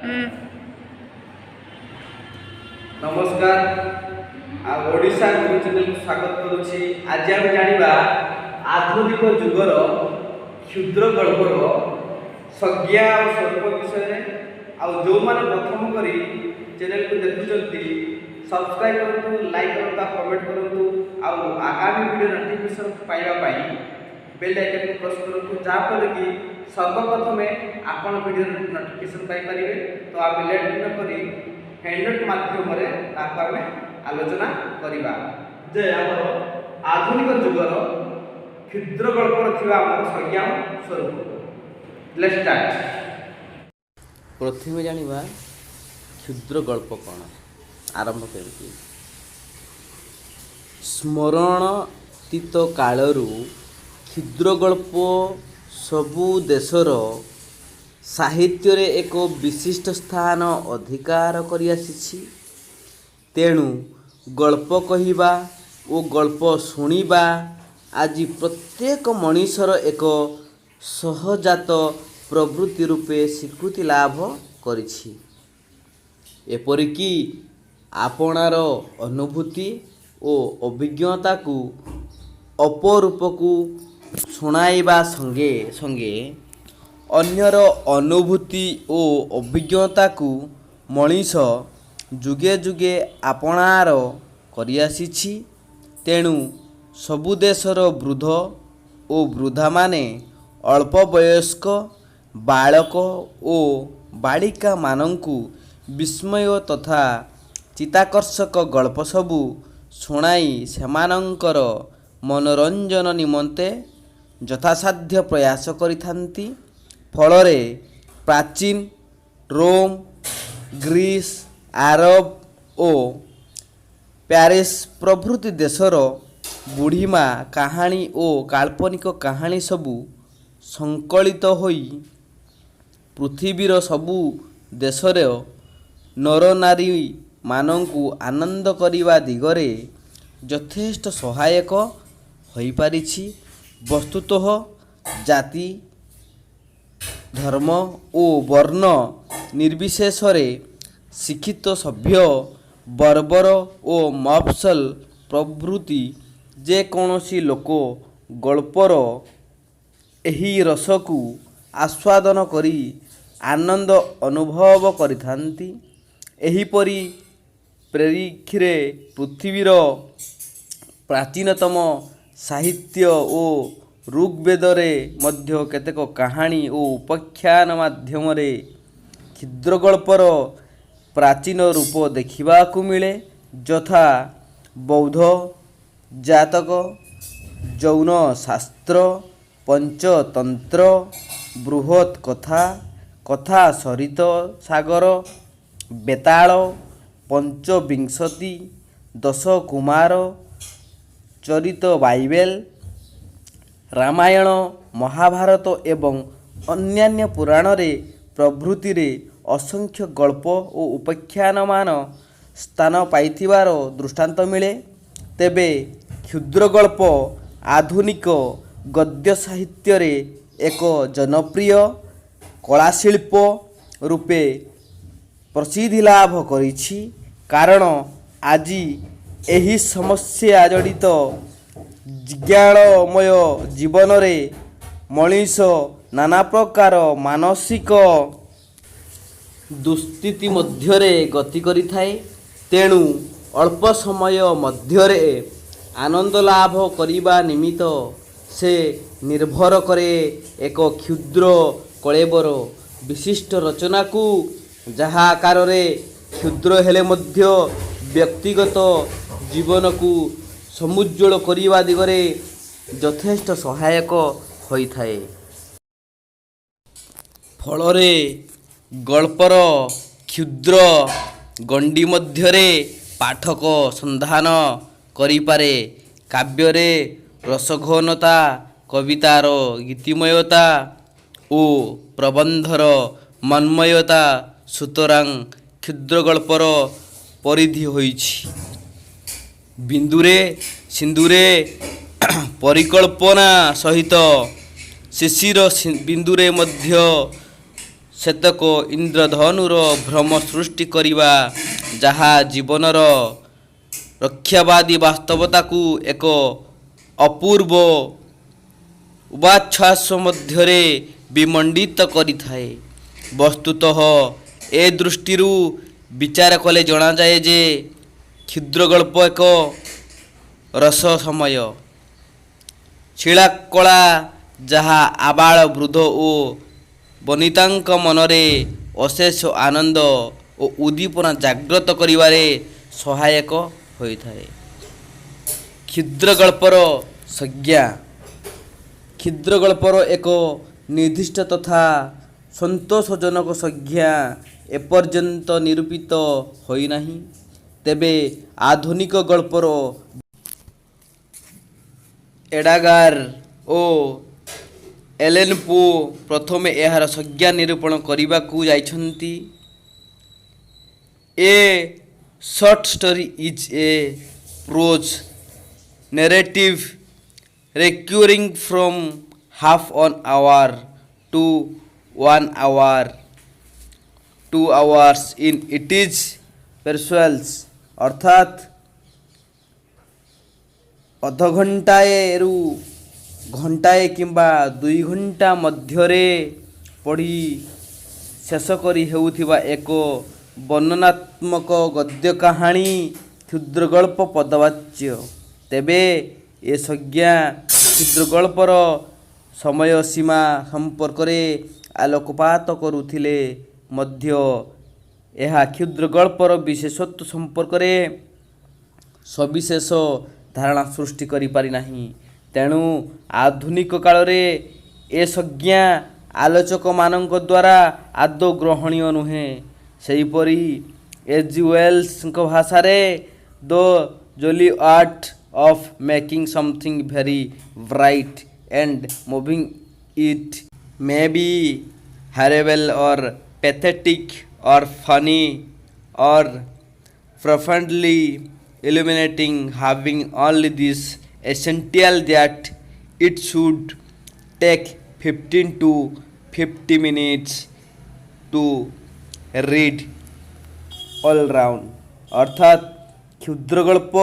नमस्कार ओडिशा गुरु चैनल को स्वागत करुछि। आज हम जानिबा आधुनिक जुगर क्षुद्र गल्पर संज्ञा और स्वरूप विषय आउ जो माने प्रथम करी चैनल को देखुचंती सब्सक्राइब करंतु, लाइक करंतु, कमेंट करंतु आउ आगामी वीडियो नोटिफिकेशन पाइबा पाई बेल आइकन को प्रेस करंतु जापर कि सर्वप्रथमे आपण वीडियो नोटिफिकेशन पाई परिबे। तो आप लेट न करी हैंडनोट माध्यम आलोचना करिबा जे हमर आधुनिक जुगर क्षुद्र गल्पर थिबा हमर संज्ञा स्वरूप। Let's start. प्रथमे जानिबा क्षुद्र गल्प कौन आरंभ करती। स्मरणतीत कालरू क्षुद्र गल्प सबु देशर साहित्य रे एक विशिष्ट स्थान अधिकार करि आसीछि। तेणु गल्प कहिबा ओ गल्प शुणिबा आज प्रत्येक मनीषर एक सहजात प्रवृत्ति रूपे स्वीकृति लाभ करिछि। एपरिकी आपणार अनुभूति ओ अभिज्ञता को अपरूपकु शुणाइबा संगे संगे अन्यर अनुभूति ओ अभिज्ञता को मनीष जुगे जुगे आपणार करि आसीछि। तेणु सबु देशर वृद्ध ओ वृद्धा माने अल्प वयस्क बालक ओ बालिका मानंकु विस्मय तथा चित्ताकर्षक गल्प सबु शुणाई सेमानंकर मनोरंजन निमंते यथासाध्य प्रयास करिथांती। फलरे प्राचीन रोम, ग्रीस, आरब ओ प्यारिस प्रभृति देशर बुढ़ीमा कहानी ओ काल्पनिक कहानी सबु संकलित होई पृथ्वीर सबु देशरे नर नारी मानंकु आनंद करिबा दिगरे यथेष्ट सहायक होई पारिछि। वस्तुतः जाति, धर्म ओ वर्ण निर्विशेषरे शिक्षित सभ्य बर्बर ओ मफसल प्रभृति जे कौनसी लोक गल्पर एही रसकु आस्वादन करी आनंद अनुभव करिथांती। एहीपरि प्रेरिखिरे पृथ्वीर प्राचीनतम साहित्य ओ ऋग्वेदरे मध्य केतेक कहानी ओ उपाख्यान माध्यम क्षुद्र गल्पर प्राचीन रूप देखिबाकु मिले। यथा बौद्ध जातक, जौन शास्त्र, पंचतंत्र, बृहत कथा, कथा सरित सागर, बेताल, पंचविंशति, दश कुमार, चरित बाइबेल, रामायण, महाभारत एवं अन्यान्य पुराण रे प्रभृति रे असंख्य गल्प ओ उपाख्यान मान स्थान पाइथिबार दृष्टांत मिले। तेबे क्षुद्र गल्प आधुनिक गद्य साहित्य रे एक जनप्रिय कलाशिल्प रूपे प्रसिद्धि लाभ करिछि। कारण आज एही समस्या जड़ित जिज्ञानमय जीवन रे मनीष नाना प्रकार मानसिक दुस्थिति मध्यरे गति करिथाए। तेणु अल्प समय मध्यरे आनंद लाभ करिबा निमित्त से निर्भर करे एक क्षुद्र कलेबर विशिष्ट रचना को, जहा आकार रे क्षुद्र हेले मध्य व्यक्तिगत जीवन को समुज्ज्वल करिबा दिगरे यथेष्ट सहायक होइथाए। फलरे गल्पर क्षुद्र गंडी मध्यरे पाठक संधान करिपारे। काव्यरे रसघनता, कवितार गीतिमयता ओ प्रबंधर मनमयता सुतरां क्षुद्र गल्पर परिधि होइछि। बिंदुरे सिंदुरे परिकल्पना सहित शिशिर बिंदुरे मध्य ସେତକ ଇନ୍ଦ୍ରଧନୁର ଭ୍ରମ ସୃଷ୍ଟି କରିବା, ଯାହା ଜୀବନର ରକ୍ଷାବାଦୀ ବାସ୍ତବତାକୁ ଏକ ଅପୂର୍ବ ଉବାଚ୍ଛ୍ୱାସ ମଧ୍ୟରେ ବିମଣ୍ଡିତ କରିଥାଏ। ବସ୍ତୁତଃ ଏ ଦୃଷ୍ଟିରୁ ବିଚାର କଲେ ଜଣାଯାଏ ଯେ କ୍ଷୁଦ୍ରଗଳ୍ପ ଏକ ରସମୟ ଶିଳାକଳା, ଯାହା ଆବାଳ ବୃଦ୍ଧ ଓ ବନିତାଙ୍କ ମନରେ ଅଶେଷ ଆନନ୍ଦ ଓ ଉଦ୍ଦୀପନା ଜାଗ୍ରତ କରିବାରେ ସହାୟକ ହୋଇଥାଏ। କ୍ଷୁଦ୍ରଗଳ୍ପର ସଂଜ୍ଞା। କ୍ଷୁଦ୍ରଗଳ୍ପର ଏକ ନିର୍ଦ୍ଦିଷ୍ଟ ତଥା ସନ୍ତୋଷଜନକ ସଂଜ୍ଞା ଏପର୍ଯ୍ୟନ୍ତ ନିରୂପିତ ହୋଇନାହିଁ। ତେବେ ଆଧୁନିକ ଗଳ୍ପର ଏଡଗାର ଓ ଏଲେନ୍ ପୋ ପ୍ରଥମେ ଏହାର ସଂଜ୍ଞା ନିରୂପଣ କରିବାକୁ ଯାଇଛନ୍ତି। A short story is a prose narrative recurring from half an hour to 1 hour 2 hours in its persuades, ଅର୍ଥାତ୍ ଅଧଘଣ୍ଟାଏରୁ ଘଣ୍ଟାଏ କିମ୍ବା 2 ଘଣ୍ଟା ମଧ୍ୟରେ ପଢ଼ି ଶେଷ କରି ହେଉଥିବା ଏକ ବର୍ଣ୍ଣନାତ୍ମକ ଗଦ୍ୟ କାହାଣୀ କ୍ଷୁଦ୍ରଗଳ୍ପ ପଦବାଚ୍ୟ। ତେବେ ଏ ସଂଜ୍ଞା କ୍ଷୁଦ୍ରଗଳ୍ପର ସମୟସୀମା ସମ୍ପର୍କରେ ଆଲୋକପାତ କରୁଥିଲେ ମଧ୍ୟ ଏହା କ୍ଷୁଦ୍ରଗଳ୍ପର ବିଶେଷତ୍ୱ ସମ୍ପର୍କରେ ସବିଶେଷ ଧାରଣା ସୃଷ୍ଟି କରିପାରିନାହିଁ। ତେଣୁ ଆଧୁନିକ କାଳରେ ଏ ସଂଜ୍ଞା ଆଲୋଚକମାନଙ୍କ ଦ୍ୱାରା ଆଦୌ ଗ୍ରହଣୀୟ ନୁହେଁ। ସେହିପରି ଏଚ୍.ଜି. ୱେଲ୍ସଙ୍କ ଭାଷାରେ the jolly art of making something very bright and moving it may be horrible or pathetic or funny or profoundly illuminating, having only this essential that it should take 15 to 50 minutes to read all round। ଅର୍ଥାତ୍ କ୍ଷୁଦ୍ରଗଳ୍ପ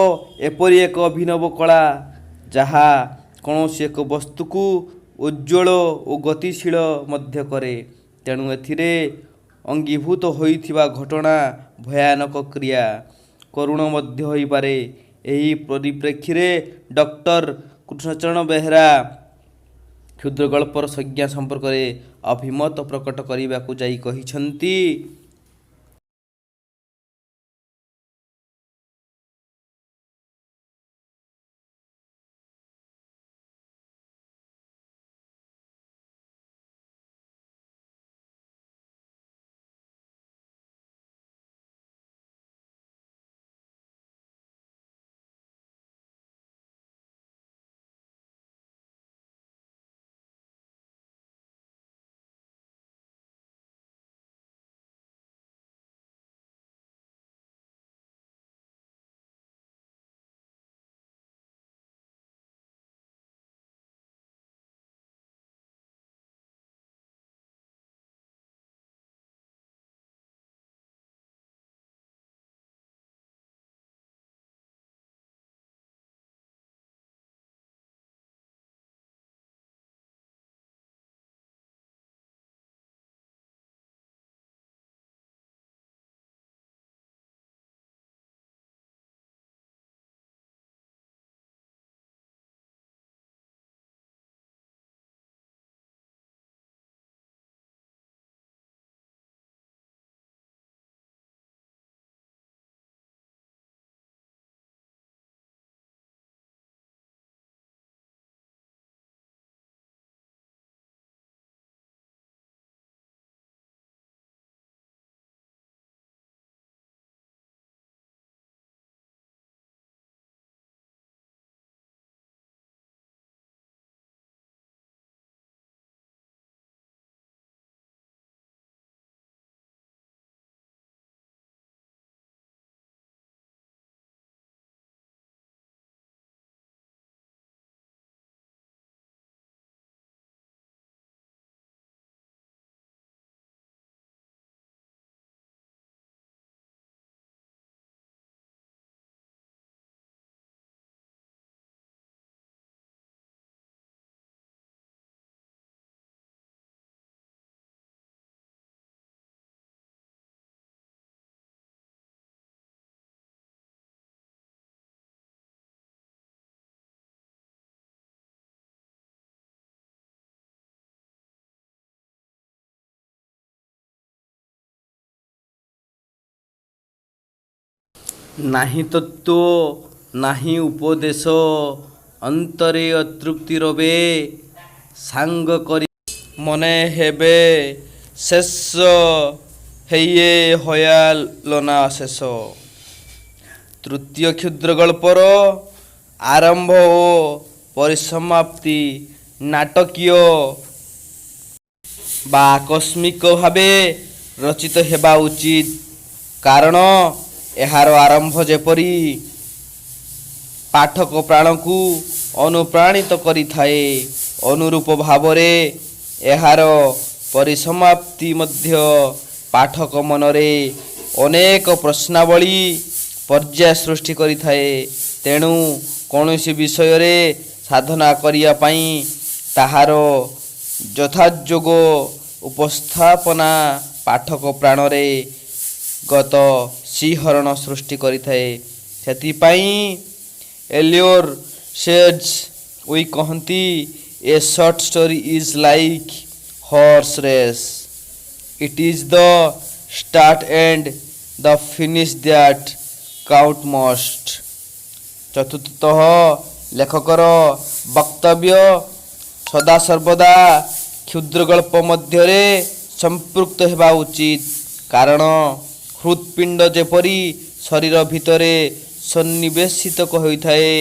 ଏପରି ଏକ ଅଭିନବ କଳା, ଯାହା କୌଣସି ଏକ ବସ୍ତୁକୁ ଉଜ୍ଜ୍ୱଳ ଓ ଗତିଶୀଳ ମଧ୍ୟ କରେ। ତେଣୁ ଏଥିରେ ଅଙ୍ଗୀଭୂତ ହୋଇଥିବା ଘଟଣା ଭୟାନକ, କ୍ରିୟା କରୁଣ ମଧ୍ୟ ହୋଇପାରେ। ଏହି ପରିପ୍ରେକ୍ଷୀରେ ଡକ୍ଟର କୃଷ୍ଣଚରଣ ବେହେରା କ୍ଷୁଦ୍ରଗଳ୍ପର ସଂଜ୍ଞା ସମ୍ପର୍କରେ ଅଭିମତ ପ୍ରକଟ କରିବାକୁ ଯାଇ କହିଛନ୍ତି। ନାହିଁ ତତ୍ତ୍ୱ ନାହିଁ ଉପଦେଶ ଅନ୍ତରେ ଅତୃପ୍ତି ରବେ ସାଙ୍ଗ କରି ମନେ ହେବେ ଶେଷ ହେଇଏ ହୟାଲନା ଶେଷ। ତୃତୀୟ କ୍ଷୁଦ୍ର ଗଳ୍ପର ଆରମ୍ଭ ଓ ପରିସମାପ୍ତି ନାଟକୀୟ ବା ଆକସ୍ମିକ ଭାବେ ରଚିତ ହେବା ଉଚିତ, କାରଣ ଏହାର ଆରମ୍ଭ ଯେପରି ପାଠକ ପ୍ରାଣକୁ ଅନୁପ୍ରାଣିତ କରିଥାଏ, ଅନୁରୂପ ଭାବରେ ଏହାର ପରିସମାପ୍ତି ମଧ୍ୟ ପାଠକ ମନରେ ଅନେକ ପ୍ରଶ୍ନାବଳୀ ପର୍ଯ୍ୟାୟ ସୃଷ୍ଟି କରିଥାଏ। ତେଣୁ କୌଣସି ବିଷୟରେ ସାଧନା କରିବା ପାଇଁ ତାହାର ଯଥାଯୋଗ ଉପସ୍ଥାପନା ପାଠକ ପ୍ରାଣରେ ଗତ ଶିହରଣ ସୃଷ୍ଟି କରିଥାଏ। ସେଥିପାଇଁ ଏଲିଓର ସେଜ୍ ଉଇ କହନ୍ତି, a short story is like horse race, it is the start and the finish that count most. ଚତୁର୍ଥତଃ ଲେଖକର ବକ୍ତବ୍ୟ ସଦାସର୍ବଦା କ୍ଷୁଦ୍ରଗଳ୍ପ ମଧ୍ୟରେ ସମ୍ପୃକ୍ତ ହେବା ଉଚିତ, କାରଣ ହୃତ୍ପିଣ୍ଡ ଯେପରି ଶରୀର ଭିତରେ ସନ୍ନିବେଶିତ ହୋଇଥାଏ,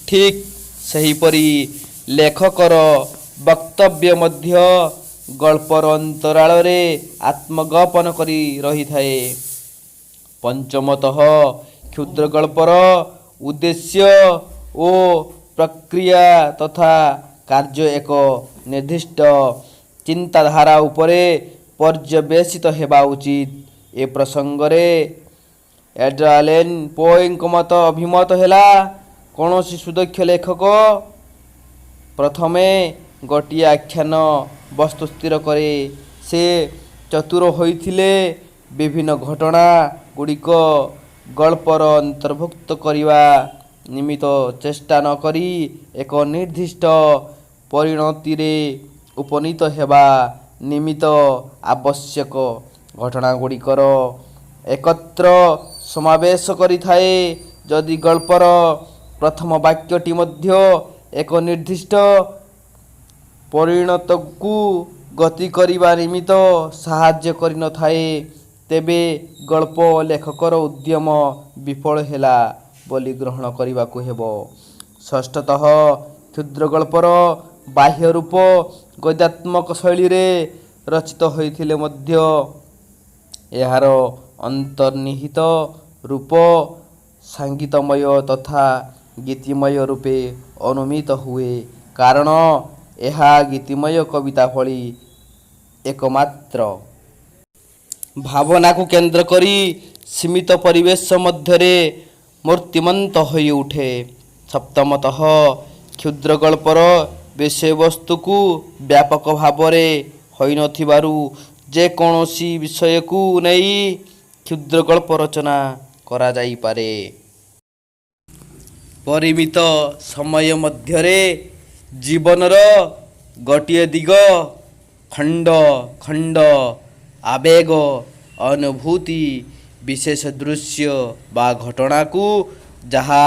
ଠିକ୍ ସେହିପରି ଲେଖକର ବକ୍ତବ୍ୟ ମଧ୍ୟ ଗଳ୍ପର ଅନ୍ତରାଳରେ ଆତ୍ମଗୋପନ କରି ରହିଥାଏ। ପଞ୍ଚମତଃ କ୍ଷୁଦ୍ରଗଳ୍ପର ଉଦ୍ଦେଶ୍ୟ ଓ ପ୍ରକ୍ରିୟା ତଥା କାର୍ଯ୍ୟ ଏକ ନିର୍ଦ୍ଦିଷ୍ଟ ଚିନ୍ତାଧାରା ଉପରେ ପର୍ଯ୍ୟବେସିତ ହେବା ଉଚିତ। ଏ ପ୍ରସଙ୍ଗରେ ଏଡ୍‌ଗାର ଆଲେନ୍ ପୋଙ୍କ ମତ ଅଭିମତ ହେଲା, କୌଣସି ସୁଦକ୍ଷ ଲେଖକ ପ୍ରଥମେ ଗୋଟିଏ ଆଖ୍ୟାନ ବସ୍ତୁ ସ୍ଥିର କରେ। ସେ ଚତୁର ହୋଇଥିଲେ ବିଭିନ୍ନ ଘଟଣା ଗୁଡ଼ିକ ଗଳ୍ପର ଅନ୍ତର୍ଭୁକ୍ତ କରିବା ନିମିତ୍ତ ଚେଷ୍ଟା ନ କରି ଏକ ନିର୍ଦ୍ଦିଷ୍ଟ ପରିଣତିରେ ଉପନୀତ ହେବା ନିମିତ୍ତ ଆବଶ୍ୟକ ଘଟଣାଗୁଡ଼ିକର ଏକତ୍ର ସମାବେଶ କରିଥାଏ। ଯଦି ଗଳ୍ପର ପ୍ରଥମ ବାକ୍ୟଟି ମଧ୍ୟ ଏକ ନିର୍ଦ୍ଦିଷ୍ଟ ପରିଣତକୁ ଗତି କରିବା ନିମିତ୍ତ ସାହାଯ୍ୟ କରିନଥାଏ, ତେବେ ଗଳ୍ପ ଲେଖକର ଉଦ୍ୟମ ବିଫଳ ହେଲା ବୋଲି ଗ୍ରହଣ କରିବାକୁ ହେବ। ଷଷ୍ଠତଃ କ୍ଷୁଦ୍ରଗଳ୍ପର ବାହ୍ୟ ରୂପ ଗଦ୍ୟାତ୍ମକ ଶୈଳୀରେ ରଚିତ ହୋଇଥିଲେ ମଧ୍ୟ ଏହାର ଅନ୍ତର୍ନିହିତ ରୂପ ସାଙ୍ଗୀତମୟ ତଥା ଗୀତିମୟ ରୂପେ ଅନୁମିତ ହୁଏ, କାରଣ ଏହା ଗୀତିମୟ କବିତା ଭଳି ଏକମାତ୍ର ଭାବନାକୁ କେନ୍ଦ୍ର କରି ସୀମିତ ପରିବେଶ ମଧ୍ୟରେ ମୂର୍ତ୍ତିମନ୍ତ ହୋଇଉଠେ। ସପ୍ତମତଃ କ୍ଷୁଦ୍ରଗଳ୍ପର ବିଷୟବସ୍ତୁକୁ ବ୍ୟାପକ ଭାବରେ ହୋଇନଥିବାରୁ ଯେକୌଣସି ବିଷୟକୁ ନେଇ କ୍ଷୁଦ୍ରଗଳ୍ପ ରଚନା କରାଯାଇପାରେ। ପରିମିତ ସମୟ ମଧ୍ୟରେ ଜୀବନର ଗୋଟିଏ ଦିଗ ଖଣ୍ଡ ଖଣ୍ଡ ଆବେଗ ଅନୁଭୂତି ବିଶେଷ ଦୃଶ୍ୟ ବା ଘଟଣାକୁ ଯାହା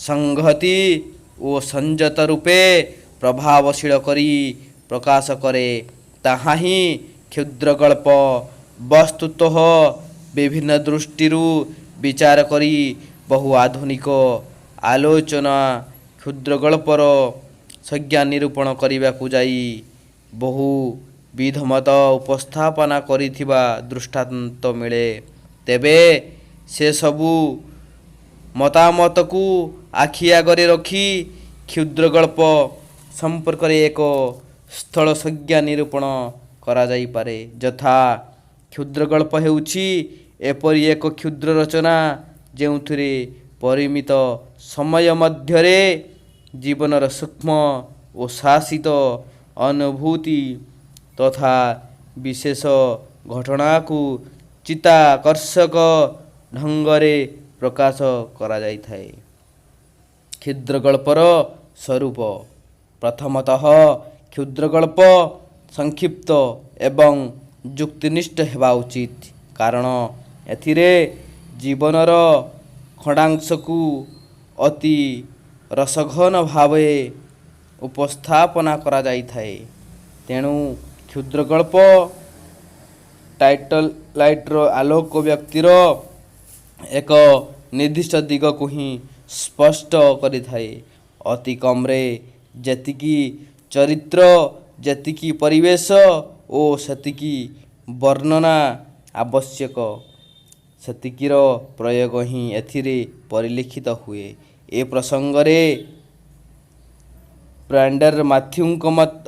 ସଂହତି ଓ ସଂଯତ ରୂପେ ପ୍ରଭାବଶୀଳ କରି ପ୍ରକାଶ କରେ, ତାହା ହିଁ କ୍ଷୁଦ୍ରଗଳ୍ପ। ବସ୍ତୁତଃ ବିଭିନ୍ନ ଦୃଷ୍ଟିରୁ ବିଚାର କରି ବହୁ ଆଧୁନିକ ଆଲୋଚନା କ୍ଷୁଦ୍ରଗଳ୍ପର ସଂଜ୍ଞା ନିରୂପଣ କରିବାକୁ ଯାଇ ବହୁ ବିଧମତ ଉପସ୍ଥାପନା କରିଥିବା ଦୃଷ୍ଟାନ୍ତ ମିଳେ। ତେବେ ସେସବୁ ମତାମତକୁ ଆଖି ଆଗରେ ରଖି କ୍ଷୁଦ୍ରଗଳ୍ପ ସମ୍ପର୍କରେ ଏକ ସ୍ଥଳ ସଂଜ୍ଞା ନିରୂପଣ କରାଯାଇପାରେ, ଯଥା କ୍ଷୁଦ୍ରଗଳ୍ପ ହେଉଛି ଏପରି ଏକ କ୍ଷୁଦ୍ର ରଚନା ଯେଉଁଥିରେ ପରିମିତ ସମୟ ମଧ୍ୟରେ ଜୀବନର ସୂକ୍ଷ୍ମ ଓ ଶାସିତ ଅନୁଭୂତି ତଥା ବିଶେଷ ଘଟଣାକୁ ଚିତ୍ତାକର୍ଷକ ଢଙ୍ଗରେ ପ୍ରକାଶ କରାଯାଇଥାଏ। କ୍ଷୁଦ୍ରଗଳ୍ପର ସ୍ୱରୂପ। ପ୍ରଥମତଃ କ୍ଷୁଦ୍ରଗଳ୍ପ ସଂକ୍ଷିପ୍ତ ଏବଂ ଯୁକ୍ତିନିଷ୍ଠ ହେବା ଉଚିତ, କାରଣ ଏଥିରେ ଜୀବନର ଖଣ୍ଡାଂଶକୁ ଅତି ରସଘନ ଭାବେ ଉପସ୍ଥାପନା କରାଯାଇଥାଏ। ତେଣୁ କ୍ଷୁଦ୍ରଗଳ୍ପ ଲାଇଟ୍ର ଆଲୋକ ବ୍ୟକ୍ତିର ଏକ ନିର୍ଦ୍ଦିଷ୍ଟ ଦିଗକୁ ହିଁ ସ୍ପଷ୍ଟ କରିଥାଏ। ଅତି କମ୍ରେ ଯେତିକି ଚରିତ୍ର, ଯେତିକି ପରିବେଶ ଓ ସେତିକି ବର୍ଣ୍ଣନା ଆବଶ୍ୟକ, ସେତିକିର ପ୍ରୟୋଗ ହିଁ ଏଥିରେ ପରିଲକ୍ଷିତ ହୁଏ। ଏ ପ୍ରସଙ୍ଗରେ ବ୍ରାଣ୍ଡର ମାଥ୍ୟୁଙ୍କ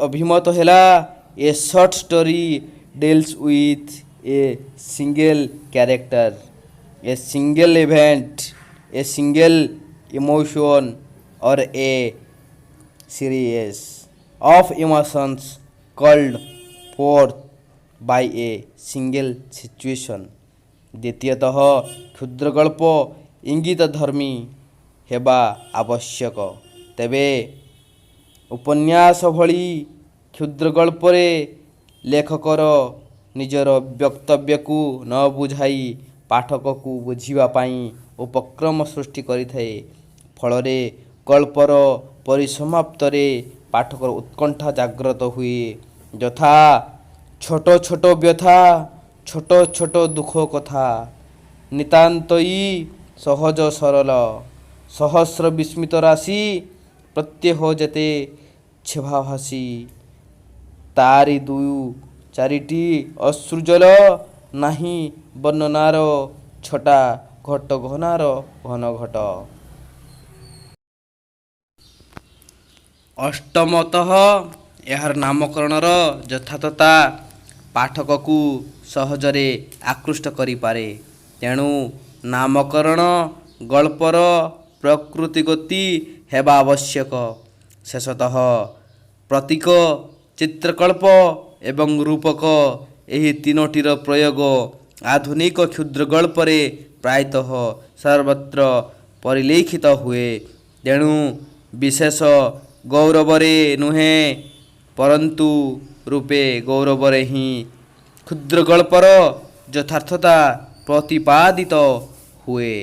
ଅଭିମତ ହେଲା, a short story deals with a single character, a single event, a single emotion or a series of emotions called forth by a single situation। ଦ୍ୱିତୀୟତଃ କ୍ଷୁଦ୍ରଗଳ୍ପ ଇଙ୍ଗିତଧର୍ମୀ ହେବା ଆବଶ୍ୟକ। ତେବେ ଉପନ୍ୟାସ ଭଳି କ୍ଷୁଦ୍ରଗଳ୍ପରେ ଲେଖକର ନିଜର ବକ୍ତବ୍ୟକୁ ନ ବୁଝାଇ ପାଠକକୁ ବୁଝିବା ପାଇଁ ଉପକ୍ରମ ସୃଷ୍ଟି କରିଥାଏ। ଫଳରେ ଗଳ୍ପର ପରିସମାପ୍ତରେ ପାଠକର ଉତ୍କଣ୍ଠା ଜାଗ୍ରତ ହୁଏ, ଯଥା ଛୋଟ ଛୋଟ ବ୍ୟଥା, ଛୋଟ ଛୋଟ ଦୁଃଖ କଥା, ନିତାନ୍ତଇ ସହଜ ସରଳ, ସହସ୍ର ବିସ୍ମିତ ରାଶି, ପ୍ରତ୍ୟହ ଯେତେ ଛେବାଭାସି, ତାରି ଦୁଇ ଚାରିଟି ଅଶ୍ରୁଜଲ, ନାହିଁ ବର୍ଣ୍ଣନାର ଛଟା, ଘଟ ଘନାର ଘନ ଘଟ। ଅଷ୍ଟମତଃ ଏହାର ନାମକରଣର ଯଥାର୍ଥତା ପାଠକକୁ ସହଜରେ ଆକୃଷ୍ଟ କରିପାରେ। ତେଣୁ ନାମକରଣ ଗଳ୍ପର ପ୍ରକୃତିଗତ ହେବା ଆବଶ୍ୟକ। ଶେଷତଃ ପ୍ରତୀକ, ଚିତ୍ରକଳ୍ପ ଏବଂ ରୂପକ ଏହି ତିନୋଟିର ପ୍ରୟୋଗ ଆଧୁନିକ କ୍ଷୁଦ୍ରଗଳ୍ପରେ ପ୍ରାୟତଃ ସର୍ବତ୍ର ପରିଲକ୍ଷିତ ହୁଏ। ତେଣୁ ବିଶେଷ ଗୌରବରେ ନୁହେଁ, ପରନ୍ତୁ ରୂପେ ଗୌରବରେ ହିଁ କ୍ଷୁଦ୍ରଗଳ୍ପର ଯଥାର୍ଥତା ପ୍ରତିପାଦିତ ହୁଏ।